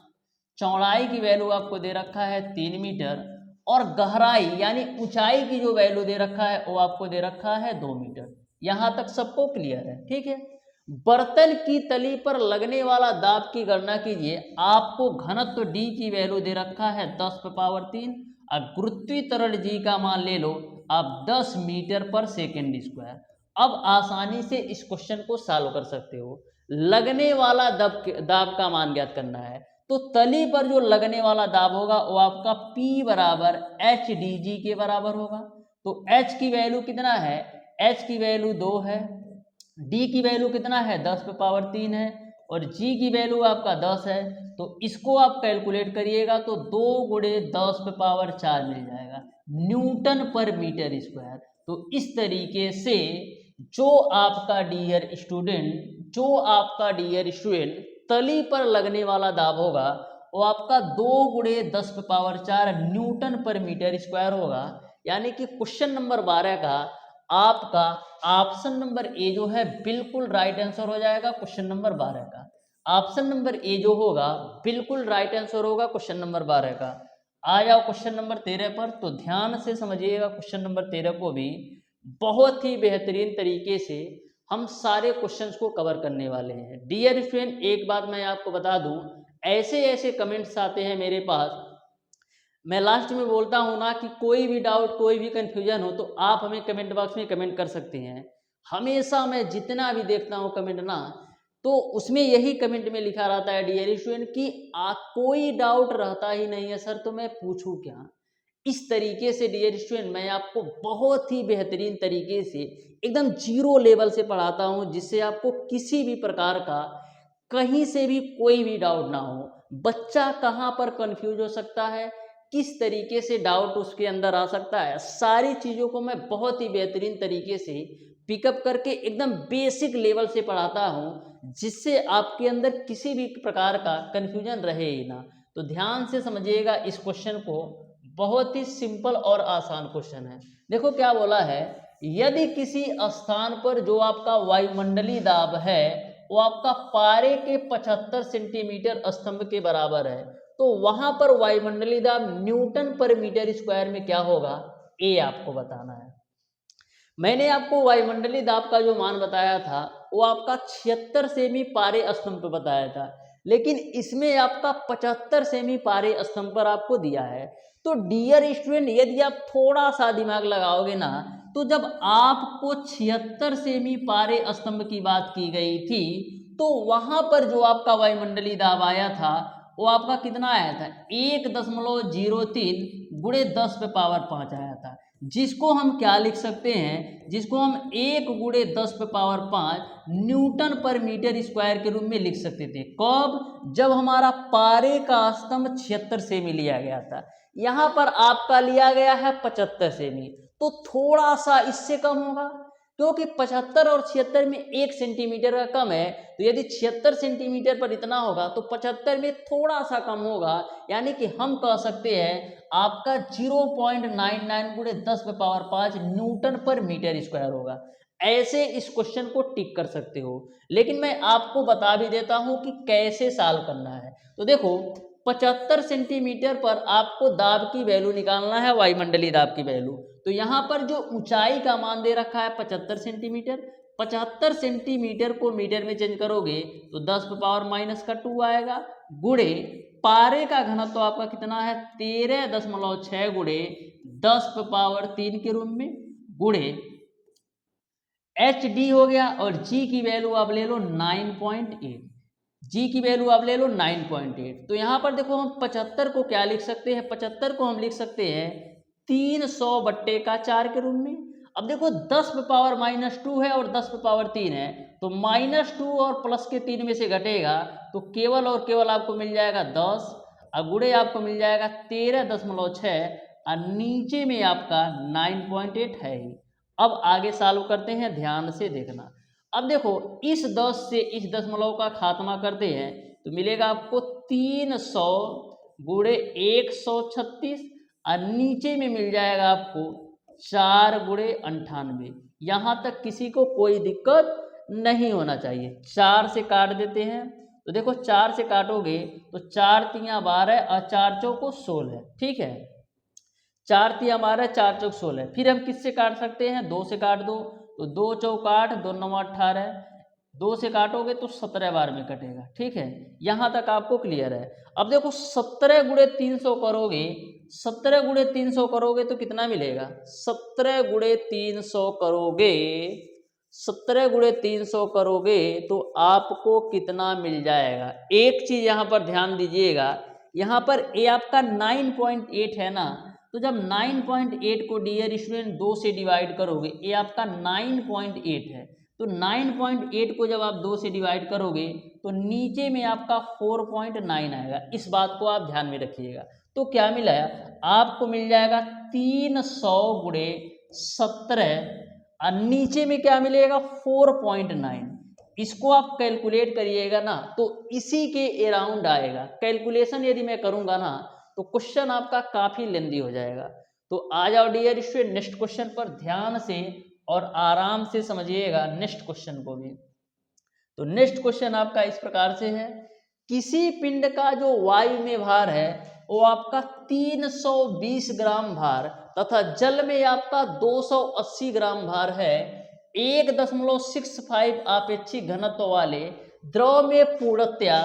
चौड़ाई की वैल्यू आपको दे रखा है 3 मीटर और गहराई यानी ऊंचाई की जो वैल्यू दे रखा है वो आपको दे रखा है 2 मीटर। यहाँ तक सबको क्लियर है, ठीक है। बर्तन की तली पर लगने वाला दाब की गणना कीजिए। आपको घनत्व D की वैल्यू दे रखा है 10⁻3 और गुरुत्वीय त्वरण G का मान ले लो आप 10 मीटर पर सेकेंड स्क्वायर। अब आसानी से इस क्वेश्चन को सॉल्व कर सकते हो। लगने वाला दाब का मान ज्ञात करना है। तो तली पर जो लगने वाला दाब होगा वो आपका P बराबर HdG के बराबर होगा। तो H की वैल्यू कितना है, H की वैल्यू 2 है, D की वैल्यू कितना है 10⁻3 है और G की वैल्यू आपका 10 है। तो इसको आप कैलकुलेट करिएगा तो 2 गुणे 10⁻4 मिल जाएगा न्यूटन पर मीटर स्क्वायर। तो इस तरीके से जो आपका डियर स्टूडेंट तली पर लगने वाला दाब होगा वो आपका 2 गुणे 10⁻4 न्यूटन पर मीटर स्क्वायर होगा। यानी कि क्वेश्चन नंबर 12 का आपका ऑप्शन नंबर ए जो है बिल्कुल राइट आंसर हो जाएगा। क्वेश्चन नंबर 12 का ऑप्शन नंबर ए जो होगा बिल्कुल राइट आंसर होगा क्वेश्चन नंबर 12 का। आ जाओ क्वेश्चन नंबर 13 पर। तो ध्यान से समझिएगा क्वेश्चन नंबर 13 को भी बहुत ही बेहतरीन तरीके से हम सारे क्वेश्चंस को कवर करने वाले हैं। डियर फ्रेंड, एक बात मैं आपको बता दूं, ऐसे कमेंट्स आते हैं मेरे पास, मैं लास्ट में बोलता हूं ना कि कोई भी डाउट कोई भी कंफ्यूजन हो तो आप हमें कमेंट बॉक्स में कमेंट कर सकते हैं। हमेशा मैं जितना भी देखता हूं कमेंट ना, तो उसमें यही कमेंट में लिखा रहता है डियर स्टूडेंट कि कोई डाउट रहता ही नहीं है सर, तो मैं पूछूं क्या। इस तरीके से डियर स्टूडेंट मैं आपको बहुत ही बेहतरीन तरीके से एकदम जीरो लेवल से पढ़ाता हूं, जिससे आपको किसी भी प्रकार का कहीं से भी कोई भी डाउट ना हो। बच्चा कहाँ पर कंफ्यूज हो सकता है, किस तरीके से डाउट उसके अंदर आ सकता है, सारी चीज़ों को मैं बहुत ही बेहतरीन तरीके से पिकअप करके एकदम बेसिक लेवल से पढ़ाता हूँ, जिससे आपके अंदर किसी भी प्रकार का कन्फ्यूजन रहे ही ना। तो ध्यान से समझिएगा इस क्वेश्चन को, बहुत ही सिंपल और आसान क्वेश्चन है। देखो क्या बोला है, यदि किसी स्थान पर जो आपका वायुमंडलीय दाब है वो आपका पारे के 75 सेंटीमीटर स्तंभ के बराबर है, तो वहां पर वायुमंडलीय दाब न्यूटन पर मीटर स्क्वायर में क्या होगा, ये आपको बताना है। मैंने आपको वायुमंडलीय दाब का जो मान बताया था वो आपका 76 सेमी पारे स्तंभ पर बताया था, लेकिन इसमें आपका 75 सेमी पारे स्तंभ पर आपको दिया है। तो डियर स्टूडेंट, यदि आप थोड़ा सा दिमाग लगाओगे ना, तो जब आपको 76 सेमी पारे स्तंभ की बात की गई थी, तो वहां पर जो आपका वायुमंडलीय दाब आया था वो आपका कितना आया था, 1.03 गुणे 10 पे पावर 5 आया था, जिसको हम क्या लिख सकते हैं, जिसको हम 1 गुणे 10 पे पावर 5 न्यूटन पर मीटर स्क्वायर के रूप में लिख सकते थे। कब, जब हमारा पारे का स्तंभ 76 सेमी लिया गया था, यहाँ पर आपका लिया गया है 75 सेमी, तो थोड़ा सा इससे कम होगा, क्योंकि 75 और 76 में 1 सेंटीमीटर का कम है। तो यदि 76 सेंटीमीटर पर इतना होगा तो 75 में थोड़ा सा कम होगा, यानी कि हम कह सकते हैं आपका 0.99 गुणे 10 पे पावर 5 न्यूटन पर मीटर स्क्वायर होगा। ऐसे इस क्वेश्चन को टिक कर सकते हो, लेकिन मैं आपको बता भी देता हूं कि कैसे सॉल्व करना है। तो देखो 75 सेंटीमीटर पर आपको दाब की वैल्यू निकालना है, वायुमंडलीय दाब की वैल्यू। तो यहाँ पर जो ऊंचाई का मान दे रखा है 75 सेंटीमीटर, 75 सेंटीमीटर को मीटर में चेंज करोगे तो 10 पे पावर माइनस का 2 आएगा, गुणे पारे का घनत्व तो आपका कितना है 13.6 गुणे 10 पे पावर 3 के रूप में, गुणे एच डी हो गया, और जी की वैल्यू आप ले लो 9.8, जी की वैल्यू आप ले लो 9.8। तो यहाँ पर देखो हम 75 को क्या लिख सकते हैं, 75 को हम लिख सकते हैं 300/4 के रूप में। अब देखो 10 पे पावर -2 है और 10 पे पावर 3 है, तो -2 और प्लस के 3 में से घटेगा तो केवल और केवल आपको मिल जाएगा 10, और गुणे आपको मिल जाएगा 13.6, और नीचे में आपका 9.8 है ही। अब आगे सॉल्व करते हैं, ध्यान से देखना। अब देखो इस 10 से इस दशमलव का खात्मा करते हैं तो मिलेगा आपको 300 गुणे 136, और नीचे में मिल जाएगा आपको 4 गुणे 98। यहाँ तक किसी को कोई दिक्कत नहीं होना चाहिए। 4 से काट देते हैं, तो देखो 4 से काटोगे तो 4 तियाँ 12 और 4 चौको 16, ठीक है। 4 तियाँ 12, 4 चौक 16। फिर हम किससे काट सकते हैं, 2 से काट दो, तो 2 चौक 8, 2 9 18, 2 से काटोगे तो 17 बार में कटेगा, ठीक है। यहाँ तक आपको क्लियर है। अब देखो 17 गुणे 300 करोगे, 17 गुणे 300 करोगे तो कितना मिलेगा, 17 गुणे 300 करोगे, 17 गुणे 300 करोगे तो आपको कितना मिल जाएगा। एक चीज यहाँ पर ध्यान दीजिएगा, यहाँ पर ये आपका 9.8 है ना, तो जब 9.8 को डियर स्टूडेंट 2 से डिवाइड करोगे, ये आपका 9.8 है, तो 9.8 को जब आप 2 से डिवाइड करोगे तो नीचे में आपका 4.9 आएगा। इस बात को आप ध्यान में रखिएगा। तो क्या मिला है, आपको मिल जाएगा 300 गुणे 17, और नीचे में क्या मिलेगा 4.9। इसको आप कैलकुलेट करिएगा ना तो इसी के अराउंड आएगा। कैलकुलेशन यदि मैं करूंगा ना तो क्वेश्चन आपका काफी लेंदी हो जाएगा। तो आ जाओ डियर स्टूडेंट नेक्स्ट क्वेश्चन पर, ध्यान से और आराम से समझिएगा नेक्स्ट क्वेश्चन को भी। तो नेक्स्ट क्वेश्चन आपका इस प्रकार से है, किसी पिंड का जो वायु में भार है वो आपका 320 ग्राम भार तथा जल में आपका 280 ग्राम भार है, 1.65 आपेक्षिक घनत्व वाले द्रव में पूर्णतया,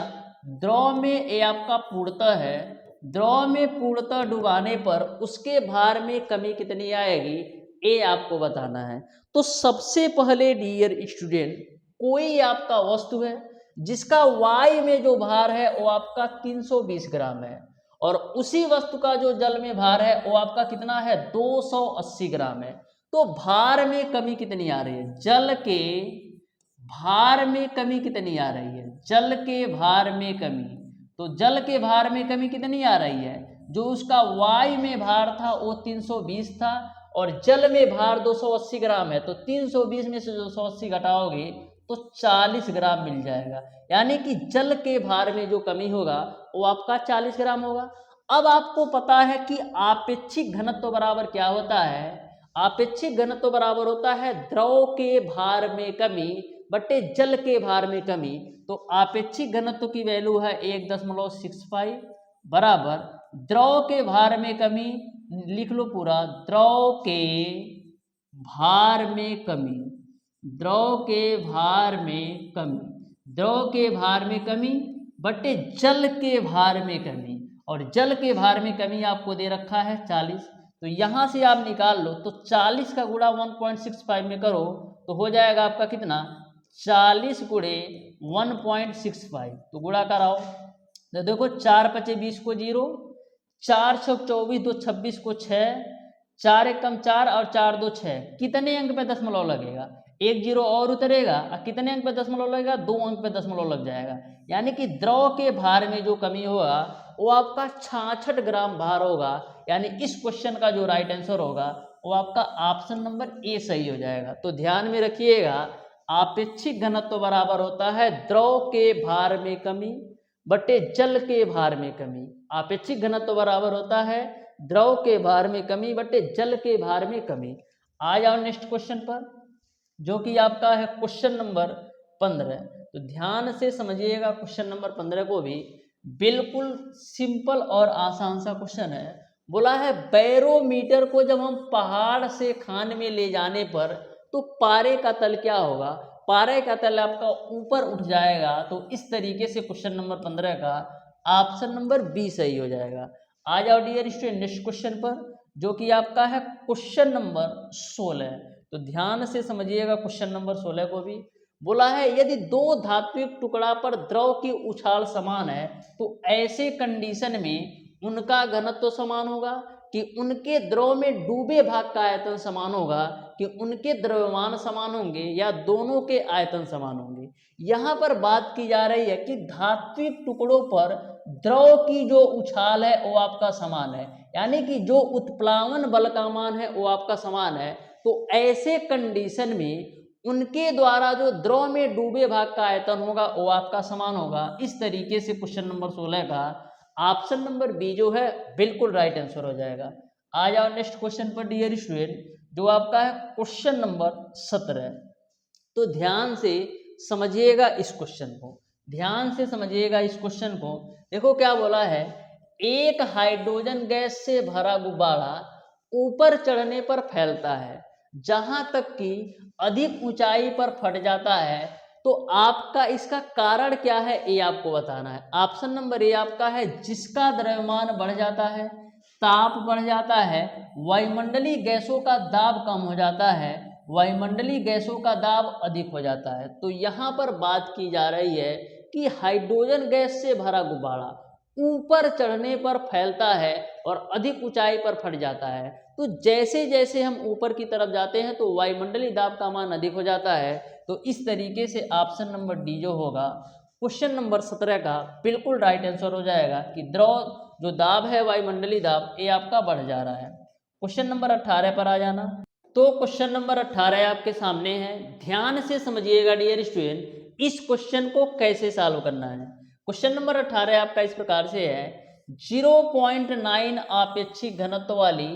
द्रव में ये आपका पूर्णतः है, द्रव में पूर्णतः डुबाने पर उसके भार में कमी कितनी आएगी, ये आपको बताना है। तो सबसे पहले डियर स्टूडेंट, कोई आपका वस्तु है जिसका वायु में जो भार है वो आपका 320 ग्राम है, और उसी वस्तु का जो जल में भार है वो आपका कितना है 280 ग्राम है। तो भार में कमी कितनी आ रही है, जल के भार में कमी कितनी आ रही है, जल के भार में कमी। तो जल के भार में कमी कितनी आ रही है, जो उसका वायु में भार था वो 320 था, और जल में भार 280 ग्राम है, तो 320 में से 280 घटाओगे तो 40 ग्राम मिल जाएगा। यानी कि जल के भार में जो कमी होगा वो आपका 40 ग्राम होगा। अब आपको पता है कि आपेक्षिक घनत्व बराबर क्या होता है। आपेक्षिक घनत्व बराबर होता है द्रव के भार में कमी बटे जल के भार में कमी। तो आपेक्षिक घनत्व की वैल्यू है 1.65 बराबर द्रव के भार में कमी, लिख लो पूरा, द्रव के भार में कमी, द्रव के भार में कमी, द्रव के भार में कमी बटे जल के भार में कमी। और जल के भार में कमी आपको दे रखा है 40, तो यहां से आप निकाल लो। तो 40 का गुणा 1.65 में करो तो हो जाएगा आपका कितना, 40 गुणे 1.65। तो गुणा कराओ तो देखो 4 पचे 20 को 0, 4 छक 24, 2 26 को 6, 4 एक कम 4 और 4 2 6। कितने अंक पे दशमलव लगेगा, एक जीरो और उतरेगा और कितने अंक पे दशमलव लगेगा, 2 अंक पे दशमलव लग जाएगा। यानी कि द्रव के भार में जो कमी होगा वो आपका 66 ग्राम भार होगा। यानी इस क्वेश्चन का जो राइट आंसर होगा वो आपका ऑप्शन नंबर ए सही हो जाएगा। तो ध्यान में रखिएगा, आपेक्षिक घनत्व बराबर होता है द्रव के भार में कमी बटे जल के भार में कमी। आपेक्षिक घनत्व बराबर होता है द्रव के भार में कमी बटे जल के भार में कमी। आ जाओ नेक्स्ट क्वेश्चन पर, जो कि आपका है क्वेश्चन नंबर 15। तो ध्यान से समझिएगा क्वेश्चन नंबर 15 को भी, बिल्कुल सिंपल और आसान सा क्वेश्चन है। बोला है बैरोमीटर को जब हम पहाड़ से खान में ले जाने पर तो पारे का तल क्या होगा, पारे का तल आपका ऊपर उठ जाएगा। तो इस तरीके से क्वेश्चन नंबर 15 का ऑप्शन नंबर बी सही हो जाएगा। आ जाओ डियर स्टूडेंट नेक्स्ट क्वेश्चन पर, जो कि आपका है क्वेश्चन नंबर 16। तो ध्यान से समझिएगा क्वेश्चन नंबर 16 को भी। बोला है यदि दो धात्विक टुकड़ा पर द्रव की उछाल समान है तो ऐसे कंडीशन में उनका घनत्व समान होगा कि उनके द्रव में डूबे भाग का आयतन समान होगा कि उनके द्रव्यमान समान होंगे या दोनों के आयतन समान होंगे। यहाँ पर बात की जा रही है कि धात्विक टुकड़ों पर द्रव की जो उछाल है वो आपका समान है, यानी कि जो उत्प्लावन बल का मान है वो आपका समान है। तो ऐसे कंडीशन में उनके द्वारा जो द्रव में डूबे भाग का आयतन होगा वो आपका समान होगा। इस तरीके से क्वेश्चन नंबर 16 का ऑप्शन नंबर बी जो है बिल्कुल राइट आंसर हो जाएगा। आ जाओ नेक्स्ट क्वेश्चन पर डियर स्टूडेंट, जो आपका है क्वेश्चन नंबर 17। तो ध्यान से समझिएगा इस क्वेश्चन को, ध्यान से समझिएगा इस क्वेश्चन को। देखो क्या बोला है, एक हाइड्रोजन गैस से भरा गुब्बारा ऊपर चढ़ने पर फैलता है, जहां तक कि अधिक ऊंचाई पर फट जाता है। तो आपका इसका कारण क्या है ये आपको बताना है। ऑप्शन नंबर ए आपका है जिसका द्रव्यमान बढ़ जाता है, ताप बढ़ जाता है, वायुमंडलीय गैसों का दाब कम हो जाता है, वायुमंडलीय गैसों का दाब अधिक हो जाता है। तो यहाँ पर बात की जा रही है कि हाइड्रोजन गैस से भरा गुब्बारा ऊपर चढ़ने पर फैलता है और अधिक ऊंचाई पर फट जाता है। तो जैसे जैसे हम ऊपर की तरफ जाते हैं तो वायुमंडलीय दाब का मान अधिक हो जाता है। तो इस तरीके से ऑप्शन नंबर डी जो होगा क्वेश्चन नंबर 17 का बिल्कुल राइट आंसर हो जाएगा कि द्रव जो दाब है वायुमंडलीय दाब ये आपका बढ़ जा रहा है। क्वेश्चन नंबर 18 पर आ जाना। तो क्वेश्चन नंबर 18 आपके सामने है, ध्यान से समझिएगा डियर स्टूडेंट इस क्वेश्चन को कैसे सॉल्व करना है। क्वेश्चन नंबर 18 आपका इस प्रकार से है, 0.9 आपेक्षिक घनत्व वाली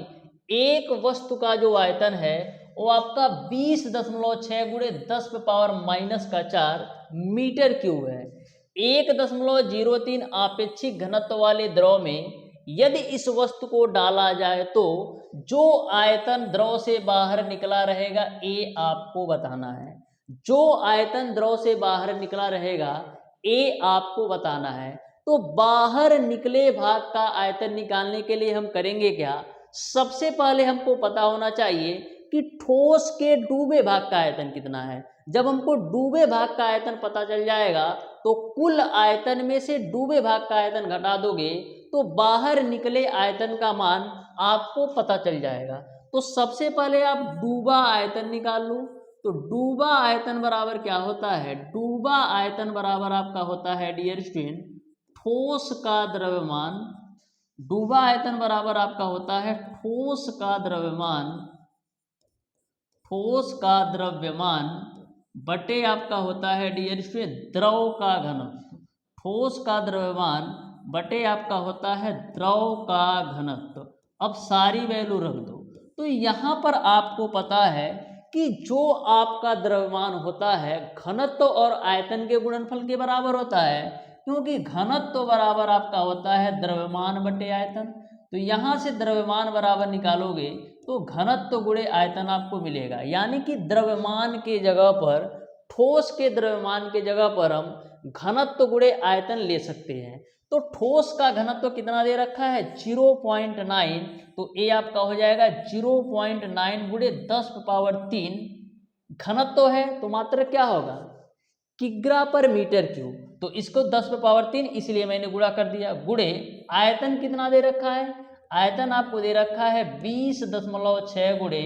एक वस्तु का जो आयतन है वो आपका 20.6 गुणे 10⁻⁻⁴ मीटर क्यूब है। 1.03 आपेक्षिक घनत्व वाले द्रव में यदि इस वस्तु को डाला जाए तो जो आयतन द्रव से बाहर निकला रहेगा ये आपको बताना है। जो आयतन द्रव से बाहर निकला रहेगा ये आपको बताना है। तो बाहर निकले भाग का आयतन निकालने के लिए हम करेंगे क्या, सबसे पहले हमको पता होना चाहिए कि ठोस के डूबे भाग का आयतन कितना है। जब हमको डूबे भाग का आयतन पता चल जाएगा तो कुल आयतन में से डूबे भाग का आयतन घटा दोगे तो बाहर निकले आयतन का मान आपको पता चल जाएगा। तो सबसे पहले आप डूबा आयतन निकाल लो। तो डूबा आयतन बराबर क्या होता है, डूबा आयतन बराबर आपका होता है डियर स्टूडेंट ठोस का द्रव्यमान। डूबा आयतन बराबर आपका होता है ठोस का द्रव्यमान ठोस का द्रव्यमान बटे आपका होता है डियर स्टूडेंट द्रव का घनत्व। ठोस का द्रव्यमान बटे आपका होता है द्रव का घनत्व। अब सारी वैल्यू रख दो। तो यहाँ पर आपको पता है कि जो आपका द्रव्यमान होता है घनत्व और आयतन के गुणनफल के बराबर होता है, क्योंकि घनत्व बराबर आपका होता है द्रव्यमान बटे आयतन। तो यहाँ से द्रव्यमान बराबर निकालोगे तो घनत्व गुणे आयतन आपको मिलेगा, यानी कि द्रव्यमान के जगह पर, ठोस के द्रव्यमान के जगह पर हम घनत्व गुणे आयतन ले सकते हैं। तो ठोस का घनत्व कितना दे रखा है 0.9, तो ए आपका हो जाएगा 0.9 गुणे 10⁻³ घनत्व है तो मात्र क्या होगा किग्रा पर मीटर क्यूब। तो इसको 10⁻³ इसलिए मैंने गुणा कर दिया, गुणे आयतन कितना दे रखा है, आयतन आपको दे रखा है 20.6 गुणे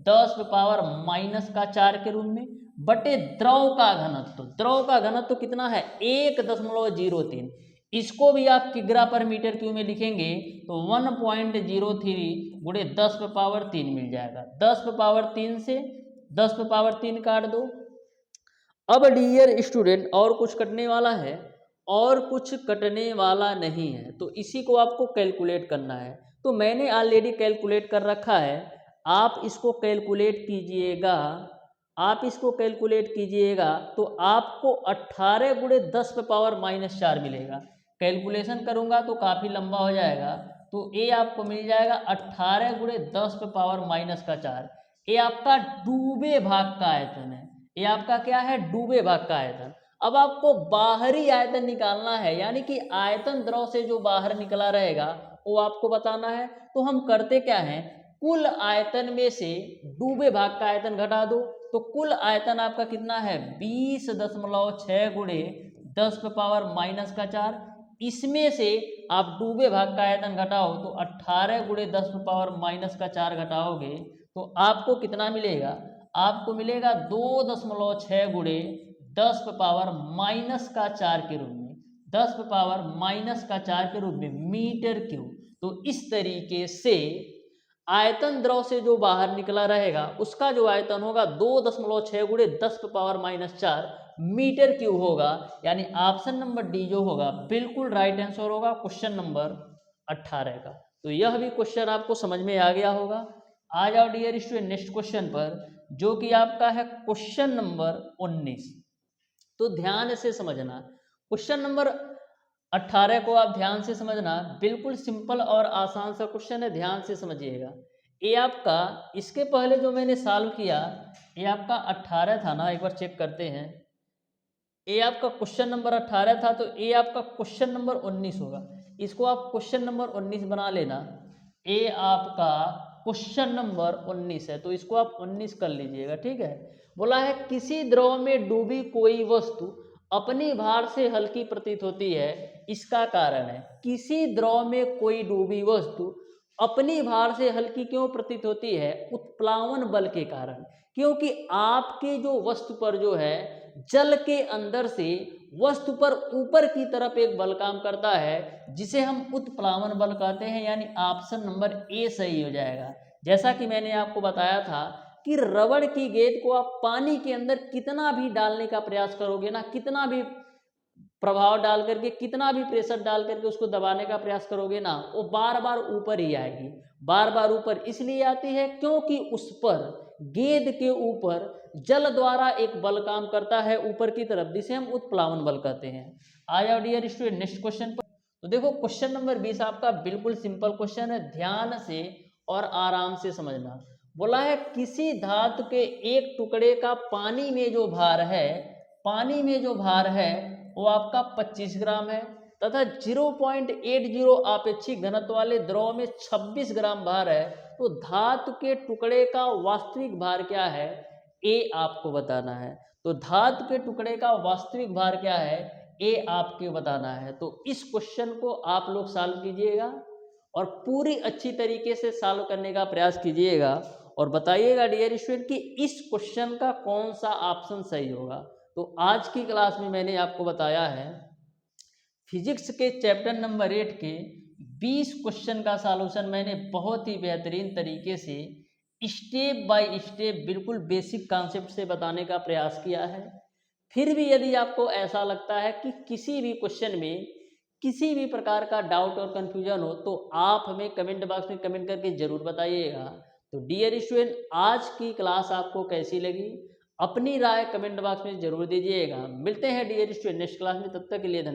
10⁻⁻⁴ के रूप में, बटे द्रव का घनत्व। द्रव का घनत्व कितना है 1.03, इसको भी आप किग्रा पर मीटर क्यूब में लिखेंगे तो 1.03 गुणे 10⁻³ मिल जाएगा। 10⁻³ से 10⁻³ काट दो। अब डियर स्टूडेंट और कुछ कटने वाला है और कुछ कटने वाला नहीं है, तो इसी को आपको कैलकुलेट करना है। तो मैंने ऑलरेडी कैलकुलेट कर रखा है, आप इसको कैलकुलेट कीजिएगा। आप इसको कैलकुलेट कीजिएगा तो आपको 18 गुणे 10⁻⁻⁴ मिलेगा। कैलकुलेशन करूंगा तो काफ़ी लंबा हो जाएगा, तो ए आपको मिल जाएगा 18 गुणे 10⁻⁻⁴। ये आपका डूबे भाग का आयतन है। ये आपका क्या है डूबे भाग का आयतन। अब आपको बाहरी आयतन निकालना है, यानी कि आयतन द्रव से जो बाहर निकला रहेगा वो आपको बताना है। तो हम करते क्या हैं, कुल आयतन में से डूबे भाग का आयतन घटा दो। तो कुल आयतन आपका कितना है 20.6 गुणे 10⁻⁻⁴। इसमें से आप डूबे भाग का आयतन घटाओ तो 18 गुणे 10⁻⁻⁴ घटाओगे तो आपको कितना मिलेगा, आपको मिलेगा 2.6 गुणे 10⁻⁻⁴ के रूप में, 10⁻⁻⁴ के रूप में मीटर क्यूब। तो इस तरीके से आयतन द्रव से जो बाहर निकला रहेगा उसका जो आयतन होगा 2.6 गुणे 10⁻⁻⁴ मीटर क्यूब होगा। यानी ऑप्शन नंबर डी जो होगा बिल्कुल राइट आंसर होगा क्वेश्चन नंबर 18 का। तो यह भी क्वेश्चन आपको समझ में आ गया होगा। आ जाओ डियर स्टूडेंट नेक्स्ट क्वेश्चन पर, जो कि आपका है क्वेश्चन नंबर 19। तो ध्यान से समझना, क्वेश्चन नंबर 18 को आप ध्यान से समझना, बिल्कुल सिंपल और आसान सा क्वेश्चन है, ध्यान से समझिएगा। ये आपका इसके पहले जो मैंने सॉल्व किया ये आपका 18 था ना, एक बार चेक करते हैं। ये आपका क्वेश्चन नंबर 18 था, तो ये आपका क्वेश्चन नंबर 19 होगा। इसको आप क्वेश्चन नंबर 19 बना लेना। ये आपका क्वेश्चन नंबर 19 है, तो इसको आप 19 कर लीजिएगा, ठीक है। बोला है किसी द्रव में डूबी कोई वस्तु अपनी भार से हल्की प्रतीत होती है, इसका कारण है। किसी द्रव में कोई डूबी वस्तु अपनी भार से हल्की क्यों प्रतीत होती है, उत्प्लावन बल के कारण। क्योंकि आपके जो वस्तु पर जो है जल के अंदर से वस्तु पर ऊपर की तरफ एक बल काम करता है जिसे हम उत्प्लावन बल कहते हैं, यानी ऑप्शन नंबर ए सही हो जाएगा। जैसा कि मैंने आपको बताया था कि रबड़ की गेंद को आप पानी के अंदर कितना भी डालने का प्रयास करोगे ना, कितना भी प्रभाव डाल करके, कितना भी प्रेशर डाल करके उसको दबाने का प्रयास करोगे ना, वो बार बार ऊपर ही आएगी। बार बार ऊपर इसलिए आती है क्योंकि उस पर गेंद के ऊपर जल द्वारा एक बल काम करता है ऊपर की तरफ, जिसे हम उत्प्लावन बल कहते हैं। आ जाओ डियर स्टूडेंट नेक्स्ट क्वेश्चन पर। तो देखो क्वेश्चन नंबर 20 आपका बिल्कुल सिंपल क्वेश्चन है, ध्यान से और आराम से समझना। बोला है किसी धातु के एक टुकड़े का पानी में जो भार है, पानी में जो भार है वो आपका 25 ग्राम है, तथा 0.80 आपेक्षिक घनत्व वाले द्रव में 26 ग्राम भार है। तो धातु के टुकड़े का वास्तविक भार क्या है, ए आपको बताना है। तो धातु के टुकड़े का वास्तविक भार क्या है, ए आपको बताना है। तो इस क्वेश्चन को आप लोग सॉल्व कीजिएगा और पूरी अच्छी तरीके से सॉल्व करने का प्रयास कीजिएगा और बताइएगा डियर स्टूडेंट कि इस क्वेश्चन का कौन सा ऑप्शन सही होगा। तो आज की क्लास में मैंने आपको बताया है फिजिक्स के चैप्टर नंबर 8 के 20 क्वेश्चन का सॉल्यूशन मैंने बहुत ही बेहतरीन तरीके से स्टेप बाय स्टेप बिल्कुल बेसिक कॉन्सेप्ट से बताने का प्रयास किया है। फिर भी यदि आपको ऐसा लगता है कि किसी भी क्वेश्चन में किसी भी प्रकार का डाउट और कन्फ्यूजन हो तो आप हमें कमेंट बॉक्स में कमेंट करके ज़रूर बताइएगा। तो डियर स्टूडेंट, आज की क्लास आपको कैसी लगी अपनी राय कमेंट बॉक्स में ज़रूर दीजिएगा। मिलते हैं डियर स्टूडेंट नेक्स्ट क्लास में, तब तक के लिए धन्यवाद।